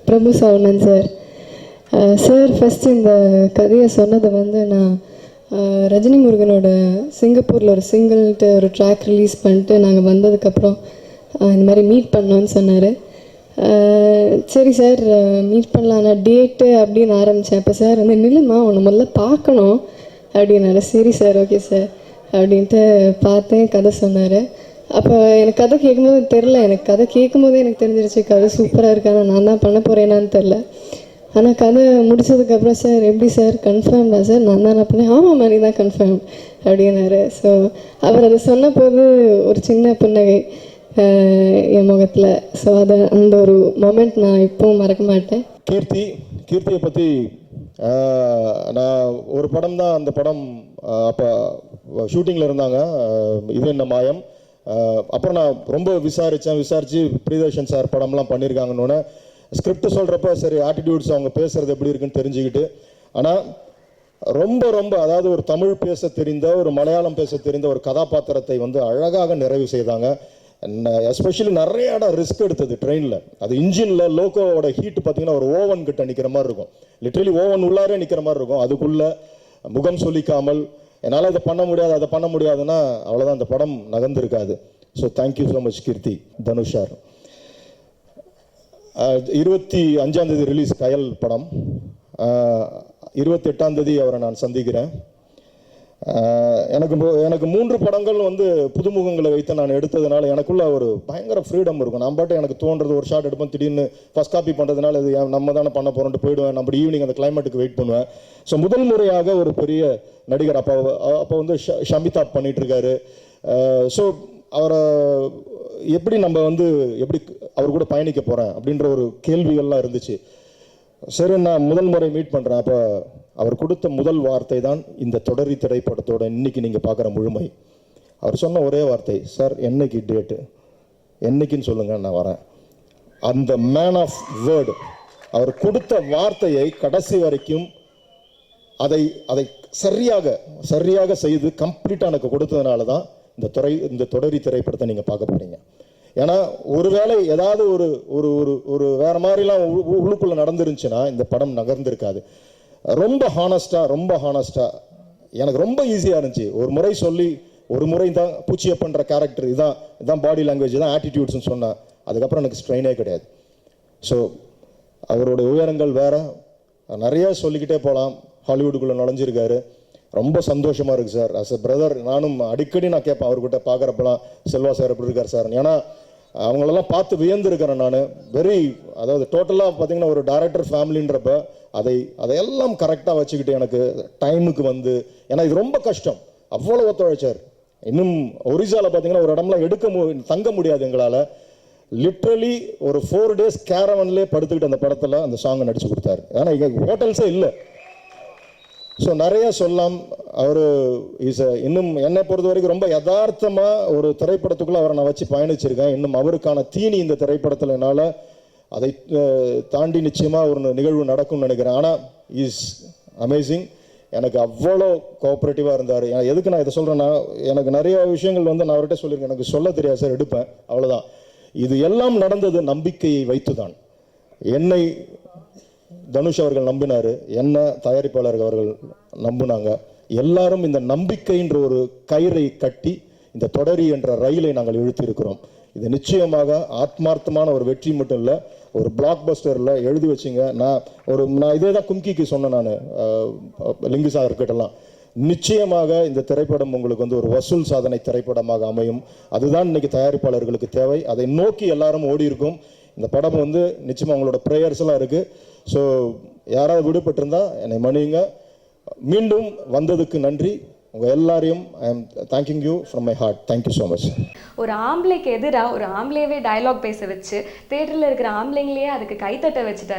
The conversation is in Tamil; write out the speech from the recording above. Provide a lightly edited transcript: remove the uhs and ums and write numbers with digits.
பிரபு சரவணன் சார். சார் ஃபஸ்ட்டு இந்த கதையை சொன்னதை வந்து நான் ரஜினி முருகனோட சிங்கப்பூரில் ஒரு சிங்கிள்ட்டு ஒரு ட்ராக் ரிலீஸ் பண்ணிட்டு நாங்கள் வந்ததுக்கப்புறம் இந்த மாதிரி மீட் பண்ணோன்னு சொன்னார். சரி சார் மீட் பண்ணலாம், நான் டேட்டு அப்படின்னு ஆரம்பித்தேன். அப்போ சார் வந்து நில்லுமா உன்னை முதல்ல பார்க்கணும் அப்படின்னாரு. சரி சார், ஓகே சார் அப்படின்ட்டு பார்த்தேன். கதை சொன்னார். அப்போ எனக்கு கதை கேட்கும்போது தெரில, எனக்கு கதை கேட்கும்போதே எனக்கு தெரிஞ்சிருச்சு கதை சூப்பராக இருக்கானா, நான் தான் பண்ண போகிறேனான்னு தெரில. ஆனால் கதை முடிச்சதுக்கப்புறம் சார் எப்படி சார் கன்ஃபார்ம்டா சார், நான் தான் பண்ணேன். ஆமாம் மாதிரி தான் கன்ஃபார்ம் அப்படின்னாரு. ஸோ அவர் அதை சொன்ன போது ஒரு சின்ன புன்னகை என் முகத்தில். ஸோ அதை அந்த ஒரு மொமெண்ட் நான் இப்போவும் மறக்க மாட்டேன். கீர்த்தியை பற்றி நான் ஒரு படம் தான், அந்த படம் அப்போ ஷூட்டிங்கில் இருந்தாங்க, இது என்ன மாயம். அப்புறம் நான் ரொம்ப விசாரித்து பிரியதர்ஷன் சார் படம்லாம் பண்ணியிருக்காங்கன்னு ஸ்கிரிப்ட் சொல்கிறப்ப சரி ஆட்டிடியூட்ஸ் அவங்க பேசுகிறது எப்படி இருக்குன்னு தெரிஞ்சுக்கிட்டு, ஆனால் ரொம்ப அதாவது ஒரு தமிழ் பேச தெரிந்த, ஒரு மலையாளம் பேச தெரிந்த ஒரு கதாபாத்திரத்தை வந்து அழகாக நிறைவு செய்தாங்க. எஸ்பெஷலி நிறைய இடம் ரிஸ்க் எடுத்தது ட்ரெயினில். அது இன்ஜினில் லோக்கோவோட ஹீட் பார்த்தீங்கன்னா ஒரு ஓவன் கிட்ட நிற்கிற மாதிரி இருக்கும், லிட்ரலி ஓவன் உள்ளாரே நிற்கிற மாதிரி இருக்கும். அதுக்குள்ளே முகம் சொல்லிக்காமல் என்னால் அதை பண்ண முடியாது அதை பண்ண முடியாதுன்னா அவ்வளோதான், அந்த படம் நகர்ந்துருக்காது. ஸோ தேங்க்யூ ஸோ மச் கீர்த்தி. தனுஷ் சார் 25ஆம் தேதி ரிலீஸ் கயல் படம். 28ஆம் தேதி அவரை நான் சந்திக்கிறேன். எனக்கு 3 படங்கள் வந்து புதுமுகங்களை வைத்து நான் எடுத்ததுனால எனக்குள்ள ஒரு பயங்கர ஃப்ரீடம் இருக்கும். நான் பாட்டு எனக்கு தோன்றது ஒரு ஷாட் எடுப்பேன், திடீர்னு ஃபர்ஸ்ட் காப்பி பண்ணுறதுனால அது நம்ம தானே பண்ண போகிறோன்ட்டு போயிடுவேன். நம்ம ஈவினிங் அந்த கிளைமேட்டுக்கு வெயிட் பண்ணுவேன். ஸோ முதல் முறையாக ஒரு பெரிய நடிகர் அப்போ வந்து ஷமிதாப் பண்ணிகிட்ருக்காரு. ஸோ அவரை எப்படி நம்ம வந்து எப்படி அவர் கூட பயணிக்க போகிறேன் அப்படின்ற ஒரு கேள்விகள்லாம் இருந்துச்சு. சரி, நான் முதல் முறை மீட் பண்ணுறேன். அப்போ அவர் கொடுத்த முதல் வார்த்தை தான் இந்த தொடரி திரைப்படத்தோட இன்னைக்கு நீங்கள் பார்க்குற முழுமை. அவர் சொன்ன ஒரே வார்த்தை, சார் என்னைக்கு டேட்டு, என்னைக்குன்னு சொல்லுங்கள் நான் வரேன். அந்த மேன் ஆஃப் வேர்டு, அவர் கொடுத்த வார்த்தையை கடைசி வரைக்கும் அதை சரியாக செய்து கம்ப்ளீட்டாக எனக்கு கொடுத்ததுனால தான் இந்த தொடரி திரைப்படத்தை நீங்கள் பார்க்க போகிறீங்க. ஏன்னா ஒருவேளை ஏதாவது ஒரு ஒரு ஒரு வேற மாதிரிலாம் உள்ளுக்குள்ளே நடந்துருந்துச்சுன்னா இந்த படம் நகர்ந்திருக்காது. ரொம்ப ஹானஸ்டாக எனக்கு ரொம்ப ஈஸியாக இருந்துச்சு. ஒரு முறை சொல்லி ஒரு முறை தான் பூச்சியப்பன்ற கேரக்டர், இதான் பாடி லாங்குவேஜ், தான் ஆட்டிடியூட்ஸ்னு சொன்னேன். அதுக்கப்புறம் எனக்கு ஸ்ட்ரெயினே கிடையாது. ஸோ அவருடைய உயரங்கள் வேற, நிறைய சொல்லிக்கிட்டே போகலாம். ஹாலிவுட்டுக்குள்ளே நுழைஞ்சிருக்காரு. ரொம்ப சந்தோஷமாக இருக்குது சார். அஸ் எ பிரதர் நானும் அடிக்கடி நான் கேட்பேன் அவர்கிட்ட பார்க்குறப்பெல்லாம், செல்வா சார் எப்படி இருக்கார் சார். ஏன்னா அவங்களெல்லாம் பார்த்து வியந்திருக்கிறேன் நான். அதாவது டோட்டலாக பார்த்தீங்கன்னா ஒரு டைரக்டர் ஃபேமிலின்றப்ப அதையெல்லாம் கரெக்டாக வச்சுக்கிட்டு எனக்கு டைமுக்கு வந்து, ஏன்னா இது ரொம்ப கஷ்டம், அவ்வளோ ஒத்துழைச்சார். இன்னும் ஒரிசாவில் பார்த்தீங்கன்னா ஒரு இடம்லாம் தங்க முடியாது எங்களால். லிட்ரலி ஒரு 4 days கேரவன்லேயே படுத்துக்கிட்டு அந்த படத்தில் அந்த சாங்கை நடிச்சு கொடுத்தாரு. ஏன்னா இங்கே ஹோட்டல்ஸே இல்லை. ஸோ நிறைய சொல்லலாம். அவர் இன்னும் என்னை பொறுத்த வரைக்கும் ரொம்ப யதார்த்தமாக ஒரு திரைப்படத்துக்குள்ளே அவரை நான் வச்சு பயணிச்சிருக்கேன். இன்னும் அவருக்கான தீனி இந்த திரைப்படத்தில் என்னால் அதை தாண்டி நிச்சயமாக ஒரு நிகழ்வு நடக்கும்னு நினைக்கிறேன். ஆனால் இஸ் அமேசிங். எனக்கு அவ்வளோ கோஆப்ரேட்டிவாக இருந்தார். எதுக்கு நான் இதை சொல்கிறேன்னா, எனக்கு நிறைய விஷயங்கள் வந்து நான் அவர்கிட்ட சொல்லியிருக்கேன், எனக்கு சொல்ல தெரியாது சார், எடுப்பேன் அவ்வளோதான். இது எல்லாம் நடந்தது நம்பிக்கையை வைத்து தான். என்னை தனுஷ் அவர்கள் நம்பினார், என்ன தயாரிப்பாளர்கள் அவர்கள் நம்பினாங்க. எல்லாரும் இந்த நம்பிக்கைன்ற ஒரு கயிறை கட்டி இந்த தொடரி என்ற ரயிலை நாங்கள் இழுத்து இருக்கிறோம். இது நிச்சயமாக ஆத்மார்த்தமான ஒரு வெற்றி மட்டும் இல்லை, ஒரு பிளாக் பஸ்டரில் எழுதி வச்சிங்க. நான் இதே தான் கும்கிக்கு சொன்னேன் நான், லிங்கு சாகர்கிட்டலாம். நிச்சயமாக இந்த திரைப்படம் உங்களுக்கு வந்து ஒரு வசூல் சாதனை திரைப்படமாக அமையும். அதுதான் இன்னைக்கு தயாரிப்பாளர்களுக்கு தேவை. அதை நோக்கி எல்லாரும் ஓடி இருக்கும். இந்த படம் வந்து நிச்சயமாக அவங்களோட ப்ரேயர்ஸ் எல்லாம் இருக்குது. ஸோ யாராவது விடுபட்டிருந்தா என்னை மன்னிங்க. மீண்டும் வந்ததுக்கு நன்றி. உங்கள் எல்லாரையும் I am thanking you from my heart. Thank you so much. ஒரு ஆம்பளைக்கு எதிராக ஒரு ஆம்பளையவே டயலாக் பேச வச்சு தேட்டரில் இருக்கிற ஆம்பளைங்களையே அதுக்கு கைத்தட்ட வச்சுட்டார்.